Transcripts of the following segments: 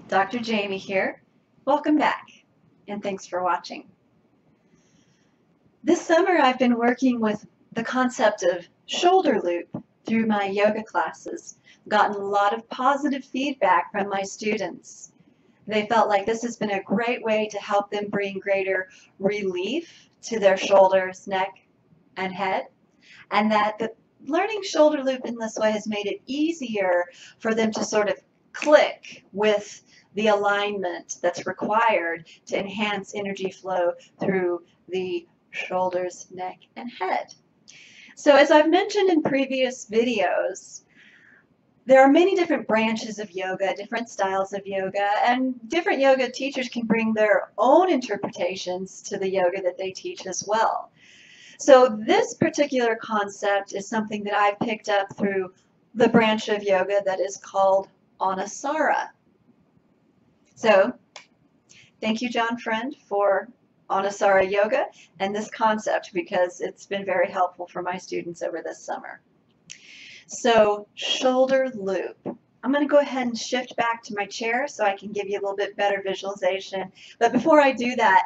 Dr. Jamie here. Welcome back, and thanks for watching. This summer I've been working with the concept of shoulder loop through my yoga classes. Gotten a lot of positive feedback from my students. They felt like this has been a great way to help them bring greater relief to their shoulders, neck, and head, and that learning shoulder loop in this way has made it easier for them to sort of click with the alignment that's required to enhance energy flow through the shoulders, neck, and head. So as I've mentioned in previous videos, there are many different branches of yoga, different styles of yoga, and different yoga teachers can bring their own interpretations to the yoga that they teach as well. So this particular concept is something that I've picked up through the branch of yoga that is called Anusara. So thank you, John Friend, for Anusara Yoga and this concept, because it's been very helpful for my students over this summer. So shoulder loop. I'm going to go ahead and shift back to my chair so I can give you a little bit better visualization. But before I do that,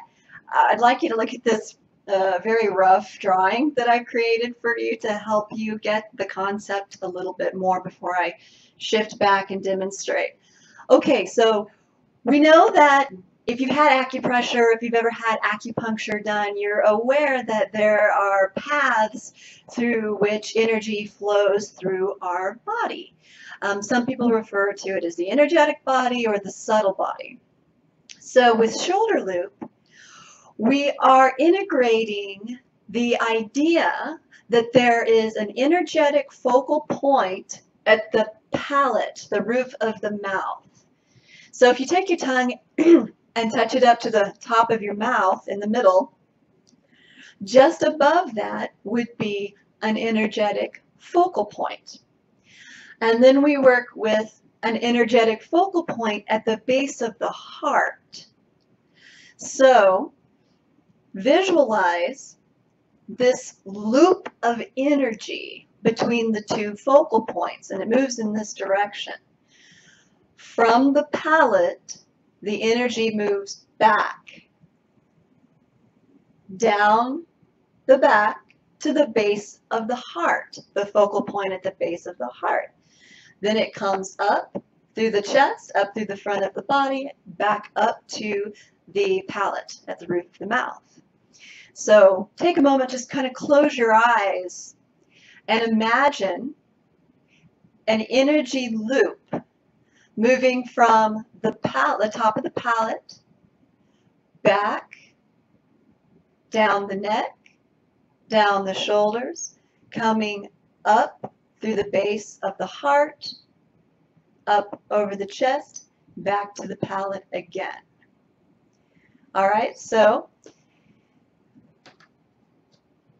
I'd like you to look at this very rough drawing that I created for you to help you get the concept a little bit more before I shift back and demonstrate. Okay, so we know that if you've had acupressure, if you've ever had acupuncture done, you're aware that there are paths through which energy flows through our body. Some people refer to it as the energetic body or the subtle body. So with shoulder loop, we are integrating the idea that there is an energetic focal point at the palate, the roof of the mouth. So if you take your tongue and touch it up to the top of your mouth in the middle, just above that would be an energetic focal point. And then we work with an energetic focal point at the base of the heart. So visualize this loop of energy between the two focal points, and it moves in this direction. From the palate, the energy moves back, down the back to the base of the heart, the focal point at the base of the heart. Then it comes up through the chest, up through the front of the body, back up to the palate at the roof of the mouth. So take a moment, just kind of close your eyes and imagine an energy loop moving from the top of the palate, back, down the neck, down the shoulders, coming up through the base of the heart, up over the chest, back to the palate again. All right, so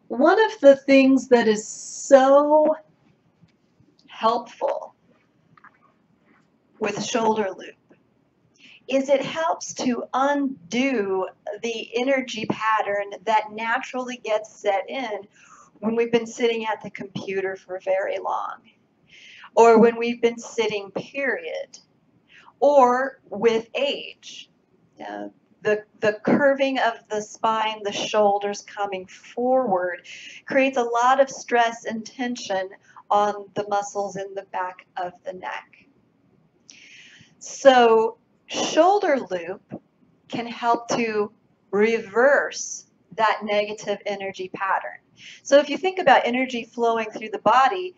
one of the things that is so helpful with shoulder loop is it helps to undo the energy pattern that naturally gets set in when we've been sitting at the computer for very long, or when we've been sitting, period, or with age. The curving of the spine, the shoulders coming forward, creates a lot of stress and tension on the muscles in the back of the neck. So shoulder loop can help to reverse that negative energy pattern. So if you think about energy flowing through the body,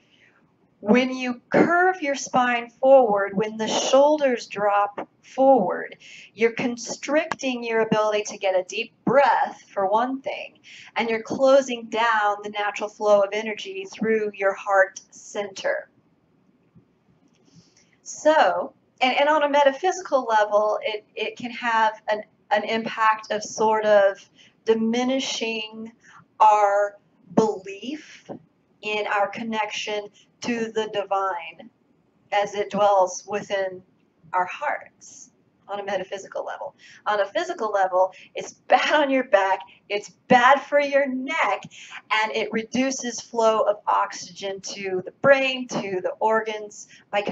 when you curve your spine forward, when the shoulders drop forward, you're constricting your ability to get a deep breath, for one thing, and you're closing down the natural flow of energy through your heart center. So, and on a metaphysical level, it can have an impact of sort of diminishing our belief in our connection to the divine as it dwells within our hearts on a metaphysical level. On a physical level, it's bad on your back, it's bad for your neck, and it reduces flow of oxygen to the brain, to the organs, by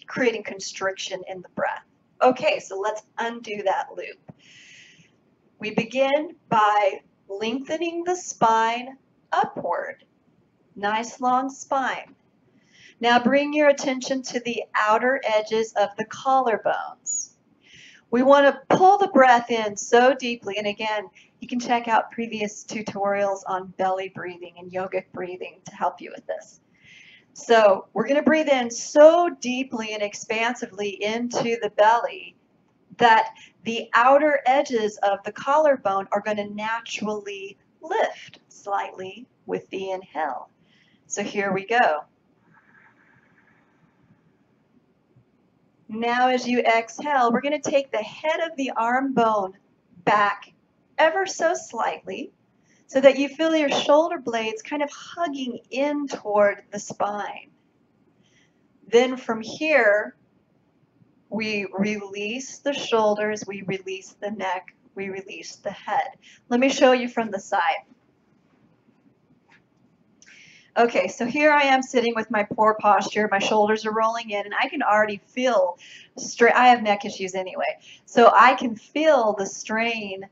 creating constriction in the breath. Okay, so let's undo that loop. We begin by lengthening the spine upward. Nice long spine. Now bring your attention to the outer edges of the collarbones. We want to pull the breath in so deeply, and again, you can check out previous tutorials on belly breathing and yogic breathing to help you with this. So we're going to breathe in so deeply and expansively into the belly that the outer edges of the collarbone are going to naturally lift slightly with the inhale. So here we go. Now as you exhale, we're going to take the head of the arm bone back ever so slightly so that you feel your shoulder blades kind of hugging in toward the spine. Then from here, we release the shoulders, we release the neck, we release the head. Let me show you from the side. Okay, so here I am sitting with my poor posture. My shoulders are rolling in, and I can already feel strain. I have neck issues anyway, so I can feel the strain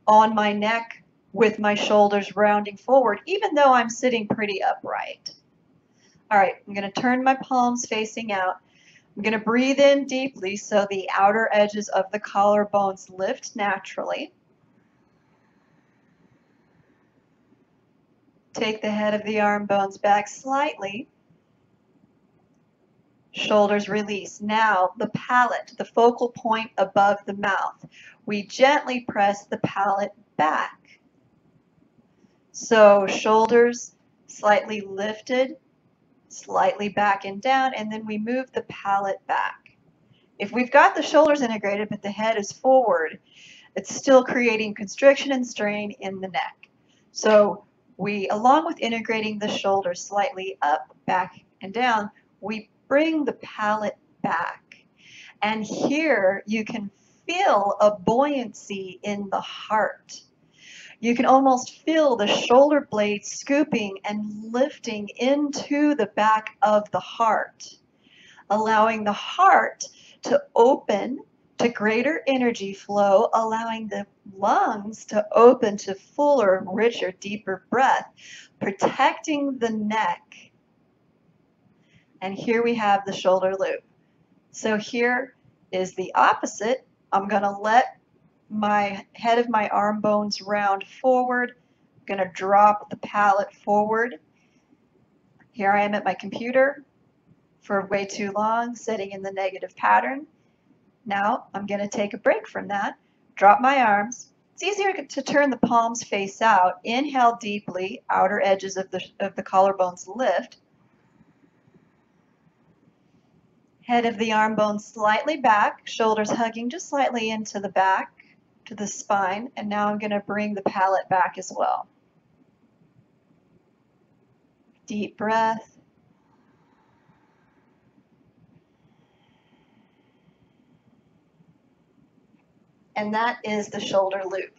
on my neck with my shoulders rounding forward, even though I'm sitting pretty upright. All right, I'm going to turn my palms facing out. I'm going to breathe in deeply so the outer edges of the collarbones lift naturally. Take the head of the arm bones back slightly. Shoulders release. Now the palate, the focal point above the mouth. We gently press the palate back. So shoulders slightly lifted, slightly back and down, and then we move the palate back. If we've got the shoulders integrated but the head is forward, it's still creating constriction and strain in the neck. So we, along with integrating the shoulders slightly up, back, and down, we bring the palate back. And here you can feel a buoyancy in the heart. You can almost feel the shoulder blades scooping and lifting into the back of the heart, allowing the heart to open to greater energy flow, allowing the lungs to open to fuller, richer, deeper breath, protecting the neck. And here we have the shoulder loop. So here is the opposite. I'm going to let my head of my arm bones round forward. I'm going to drop the palate forward. Here I am at my computer for way too long, sitting in the negative pattern. Now I'm going to take a break from that, drop my arms. It's easier to turn the palms face out. Inhale deeply, outer edges of the collarbones lift. Head of the arm bone slightly back, shoulders hugging just slightly into the back, to the spine, and now I'm going to bring the palate back as well. Deep breath. And that is the shoulder loop.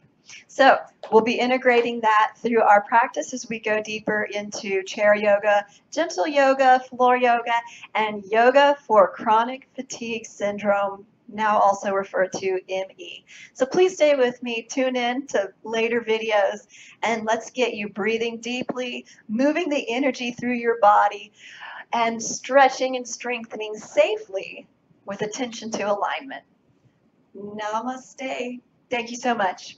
So we'll be integrating that through our practice as we go deeper into chair yoga, gentle yoga, floor yoga, and yoga for chronic fatigue syndrome, now also referred to ME. So please stay with me, tune in to later videos, and let's get you breathing deeply, moving the energy through your body, and stretching and strengthening safely with attention to alignment. Namaste. Thank you so much.